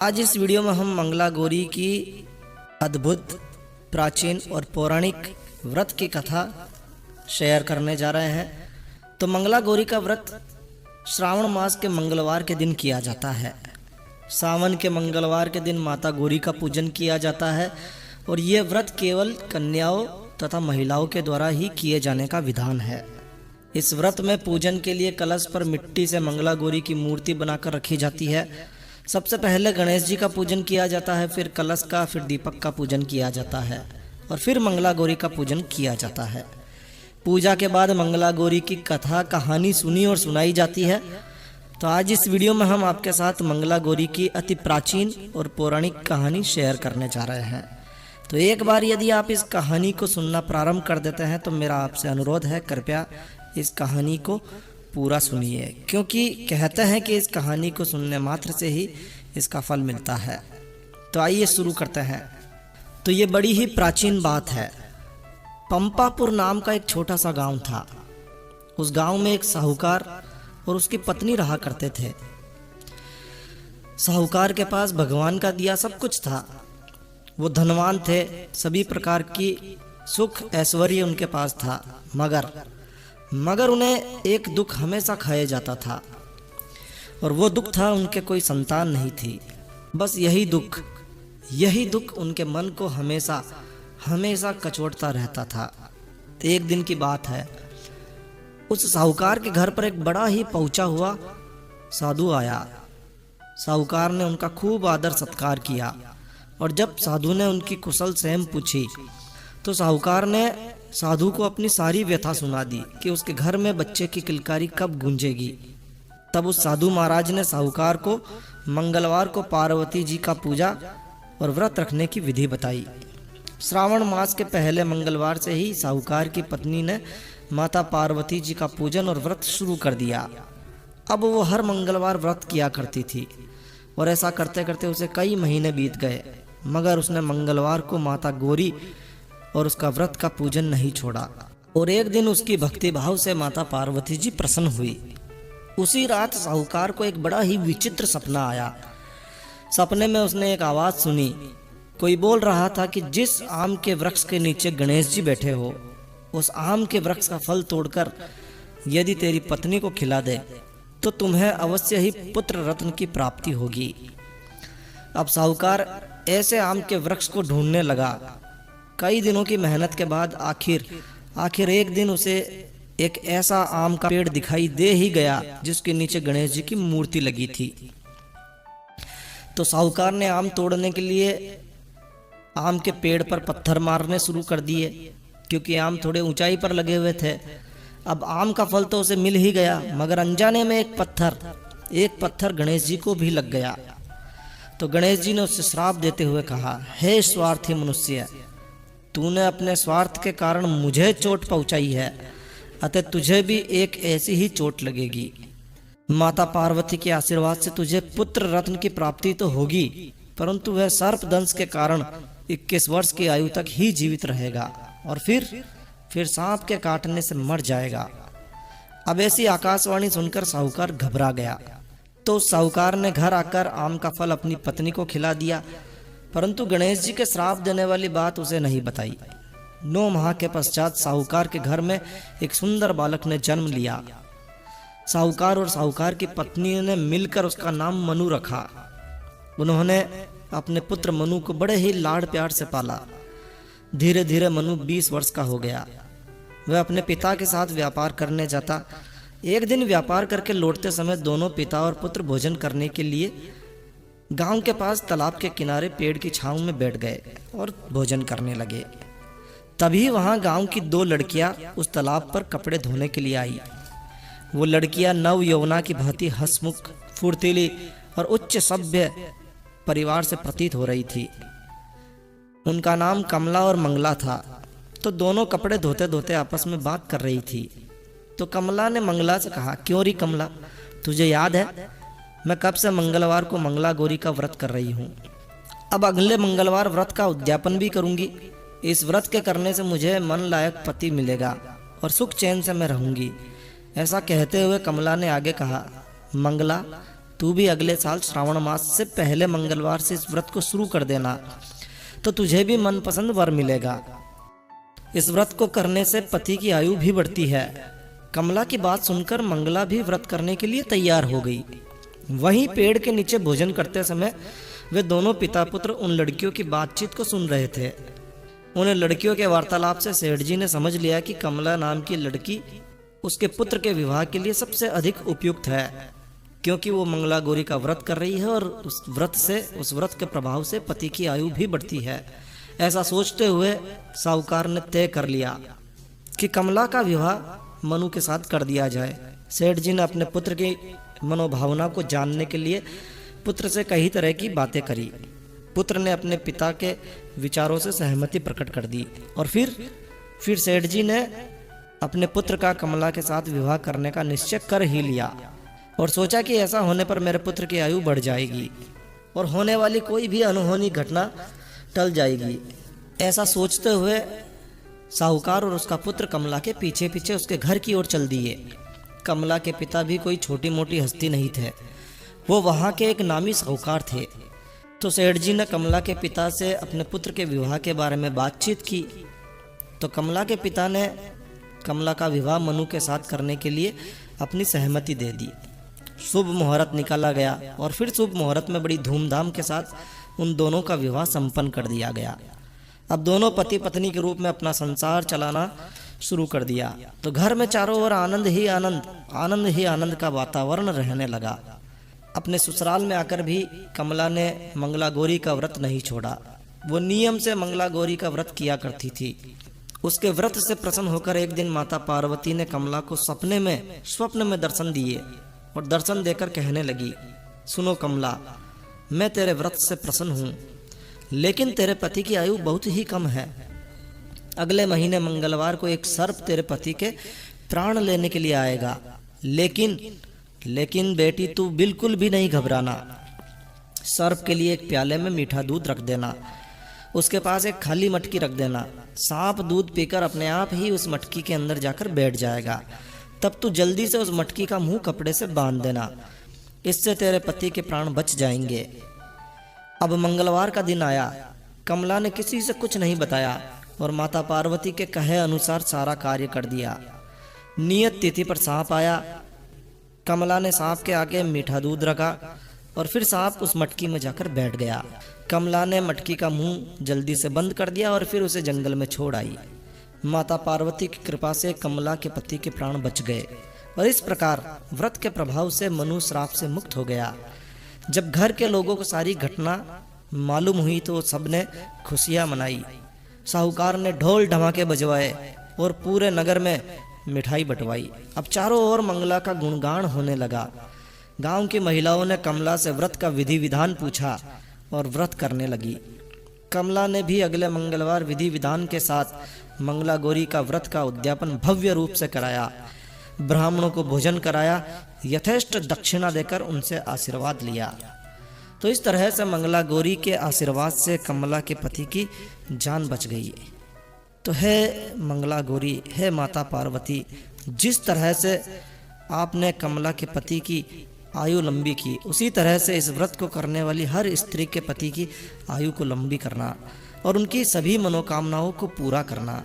आज इस वीडियो में हम मंगला गौरी की अद्भुत, प्राचीन और पौराणिक व्रत की कथा शेयर करने जा रहे हैं। तो मंगला गौरी का व्रत श्रावण मास के मंगलवार के दिन किया जाता है। सावन के मंगलवार के दिन माता गौरी का पूजन किया जाता है और ये व्रत केवल कन्याओं तथा महिलाओं के द्वारा ही किए जाने का विधान है। इस व्रत में पूजन के लिए कलश पर मिट्टी से मंगला गौरी की मूर्ति बनाकर रखी जाती है। सबसे पहले गणेश जी का पूजन किया जाता है, फिर कलश का, फिर दीपक का पूजन किया जाता है और फिर मंगला गौरी का पूजन किया जाता है। पूजा के बाद मंगला गौरी की कथा कहानी सुनी और सुनाई जाती है। तो आज इस वीडियो में हम आपके साथ मंगला गौरी की अति प्राचीन और पौराणिक कहानी शेयर करने जा रहे हैं। तो एक बार यदि आप इस कहानी को सुनना प्रारंभ कर देते हैं तो मेरा आपसे अनुरोध है, कृपया इस कहानी को पूरा सुनिए, क्योंकि कहते हैं कि इस कहानी को सुनने मात्र से ही इसका फल मिलता है। तो आइए शुरू करते हैं। तो ये बड़ी ही प्राचीन बात है। पंपापुर नाम का एक छोटा सा गांव था। उस गांव में एक साहूकार और उसकी पत्नी रहा करते थे। साहूकार के पास भगवान का दिया सब कुछ था। वो धनवान थे, सभी प्रकार की सुख ऐश्वर्य उनके पास था, मगर उन्हें एक दुख हमेशा खाया जाता था और वो दुख था उनके कोई संतान नहीं थी। बस यही दुख उनके मन को हमेशा कचोटता रहता था। एक दिन की बात है, उस साहूकार के घर पर एक बड़ा ही पहुंचा हुआ साधु आया। साहूकार ने उनका खूब आदर सत्कार किया और जब साधु ने उनकी कुशल क्षेम पूछी तो साहूकार ने साधु को अपनी सारी व्यथा सुना दी कि उसके घर में बच्चे की किलकारी कब गूंजेगी। तब उस साधु महाराज ने साहूकार को मंगलवार को पार्वती जी का पूजा और व्रत रखने की विधि बताई। श्रावण मास के पहले मंगलवार से ही साहूकार की पत्नी ने माता पार्वती जी का पूजन और व्रत शुरू कर दिया। अब वो हर मंगलवार व्रत किया करती थी और ऐसा करते करते उसे कई महीने बीत गए, मगर उसने मंगलवार को माता गौरी और उसका व्रत का पूजन नहीं छोड़ा। और एक दिन उसकी भक्ति भाव से माता पार्वती जी प्रसन्न हुई। उसी रात साहूकार को एक बड़ा ही विचित्र सपना आया। सपने में उसने एक आवाज सुनी। कोई बोल रहा था कि जिस आम के वृक्ष के नीचे गणेश जी बैठे हो, उस आम के वृक्ष का फल तोड़कर यदि तेरी पत्नी को खिला दे तो तुम्हें अवश्य ही पुत्र रत्न की प्राप्ति होगी। अब साहूकार ऐसे आम के वृक्ष को ढूंढने लगा। कई दिनों की मेहनत के बाद आखिर एक दिन उसे एक ऐसा आम का पेड़ दिखाई दे ही गया जिसके नीचे गणेश जी की मूर्ति लगी थी। तो साहूकार ने आम तोड़ने के लिए आम के पेड़ पर पत्थर मारने शुरू कर दिए, क्योंकि आम थोड़े ऊंचाई पर लगे हुए थे। अब आम का फल तो उसे मिल ही गया, मगर अनजाने में एक पत्थर गणेश जी को भी लग गया। तो गणेश जी ने उससे श्राप देते हुए कहा, हे स्वार्थी मनुष्य, तूने अपने स्वार्थ के कारण मुझे चोट पहुंचाई है, अतः तुझे भी एक ऐसी ही चोट लगेगी। माता पार्वती के आशीर्वाद से तुझे पुत्र रत्न की प्राप्ति तो होगी, परंतु वह सर्प दंश के कारण 21 वर्ष की आयु तक ही जीवित रहेगा और फिर सांप के काटने से मर जाएगा। अब ऐसी आकाशवाणी सुनकर साहूकार घबरा गया। तो साहूकार ने घर आकर आम का फल अपनी पत्नी को खिला दिया, परंतु गणेश जी के श्राप देने वाली बात उसे नहीं बताई। 9 माह के पश्चात साहूकार के घर में एक सुंदर बालक ने जन्म लिया। साहूकार और साहूकार की पत्नी ने मिलकर उसका नाम मनु रखा। उन्होंने अपने पुत्र मनु को बड़े ही लाड़ प्यार से पाला। धीरे धीरे मनु 20 वर्ष का हो गया। वह अपने पिता के साथ व्यापार करने जाता। एक दिन व्यापार करके लौटते समय दोनों पिता और पुत्र भोजन करने के लिए गांव के पास तालाब के किनारे पेड़ की छांव में बैठ गए और भोजन करने लगे। तभी वहां गांव की 2 लड़कियां उस तालाब पर कपड़े धोने के लिए आई। वो लड़कियां नव यौवना की भांति हंसमुख, फुर्तीली और उच्च सभ्य परिवार से प्रतीत हो रही थी। उनका नाम कमला और मंगला था। तो दोनों कपड़े धोते धोते आपस में बात कर रही थी। तो कमला ने मंगला से कहा, क्यों री कमला, तुझे याद है मैं कब से मंगलवार को मंगला गौरी का व्रत कर रही हूँ। अब अगले मंगलवार व्रत का उद्यापन भी करूँगी। इस व्रत के करने से मुझे मन लायक पति मिलेगा और सुख चैन से मैं रहूँगी। ऐसा कहते हुए कमला ने आगे कहा, मंगला, तू भी अगले साल श्रावण मास से पहले मंगलवार से इस व्रत को शुरू कर देना, तो तुझे भी मनपसंद वर मिलेगा। इस व्रत को करने से पति की आयु भी बढ़ती है। कमला की बात सुनकर मंगला भी व्रत करने के लिए तैयार हो गई। वहीं पेड़ के नीचे भोजन करते समय वे दोनों पिता पुत्र उन लड़कियों की बातचीत को सुन रहे थे। उन्हें लड़कियों के वार्तालाप से सेठ जी ने समझ लिया कि कमला नाम की लड़की उसके पुत्र के विवाह के लिए सबसे अधिक उपयुक्त है, क्योंकि वो मंगला गौरी का व्रत कर रही है और उस व्रत के प्रभाव से पति की आयु भी बढ़ती है। ऐसा सोचते हुए साहूकार ने तय कर लिया कि कमला का विवाह मनु के साथ कर दिया जाए। सेठ जी ने अपने पुत्र की मनोभावना को जानने के लिए पुत्र से कई तरह की बातें करी। पुत्र ने अपने पिता के विचारों से सहमति प्रकट कर दी और फिर सेठ जी ने अपने पुत्र का कमला के साथ विवाह करने का निश्चय कर ही लिया और सोचा कि ऐसा होने पर मेरे पुत्र की आयु बढ़ जाएगी और होने वाली कोई भी अनहोनी घटना टल जाएगी। ऐसा सोचते हुए साहूकार और उसका पुत्र कमला के पीछे पीछे उसके घर की ओर चल दिए। कमला के पिता भी कोई छोटी मोटी हस्ती नहीं थे, वो वहाँ के एक नामी साहूकार थे। तो सेठ जी ने कमला के पिता से अपने पुत्र के विवाह के बारे में बातचीत की। तो कमला के पिता ने कमला का विवाह मनु के साथ करने के लिए अपनी सहमति दे दी। शुभ मुहूर्त निकाला गया और फिर शुभ मुहूर्त में बड़ी धूमधाम के साथ उन दोनों का विवाह संपन्न कर दिया गया। अब दोनों पति पत्नी के रूप में अपना संसार चलाना शुरू कर दिया। तो घर में चारों ओर आनंद ही आनंद का वातावरण रहने लगा। अपने ससुराल में आकर भी कमला ने मंगला गौरी का व्रत नहीं छोड़ा। वो नियम से मंगला गौरी का व्रत किया करती थी। उसके व्रत से प्रसन्न होकर एक दिन माता पार्वती ने कमला को स्वप्न में दर्शन दिए और दर्शन देकर कहने लगी, सुनो कमला, मैं तेरे व्रत से प्रसन्न हूँ, लेकिन तेरे पति की आयु बहुत ही कम है। अगले महीने मंगलवार को एक सर्प तेरे पति के प्राण लेने के लिए आएगा, लेकिन बेटी तू बिल्कुल भी नहीं घबराना। सर्प के लिए एक प्याले में मीठा दूध रख देना, उसके पास एक खाली मटकी रख देना। सांप दूध पीकर अपने आप ही उस मटकी के अंदर जाकर बैठ जाएगा। तब तू जल्दी से उस मटकी का मुंह कपड़े से बांध देना, इससे तेरे पति के प्राण बच जाएंगे। अब मंगलवार का दिन आया। कमला ने किसी से कुछ नहीं बताया और माता पार्वती के कहे अनुसार सारा कार्य कर दिया। नियत तिथि पर सांप आया। कमला ने सांप के आगे मीठा दूध रखा और फिर सांप उस मटकी में जाकर बैठ गया। कमला ने मटकी का मुंह जल्दी से बंद कर दिया और फिर उसे जंगल में छोड़ आई। माता पार्वती की कृपा से कमला के पति के प्राण बच गए और इस प्रकार व्रत के प्रभाव से मनु श्राप से मुक्त हो गया। जब घर के लोगों को सारी घटना मालूम हुई तो सबने खुशियां मनाई। साहूकार ने ढोल ढमाके बजवाए और पूरे नगर में मिठाई बंटवाई। अब चारों ओर मंगला का गुणगान होने लगा। गांव की महिलाओं ने कमला से व्रत का विधि विधान पूछा और व्रत करने लगी। कमला ने भी अगले मंगलवार विधि विधान के साथ मंगला गौरी का व्रत का उद्यापन भव्य रूप से कराया। ब्राह्मणों को भोजन कराया, यथेष्ट दक्षिणा देकर उनसे आशीर्वाद लिया। तो इस तरह से मंगला गौरी के आशीर्वाद से कमला के पति की जान बच गई। तो है मंगला गौरी, है माता पार्वती, जिस तरह से आपने कमला के पति की आयु लंबी की, उसी तरह से इस व्रत को करने वाली हर स्त्री के पति की आयु को लंबी करना और उनकी सभी मनोकामनाओं को पूरा करना।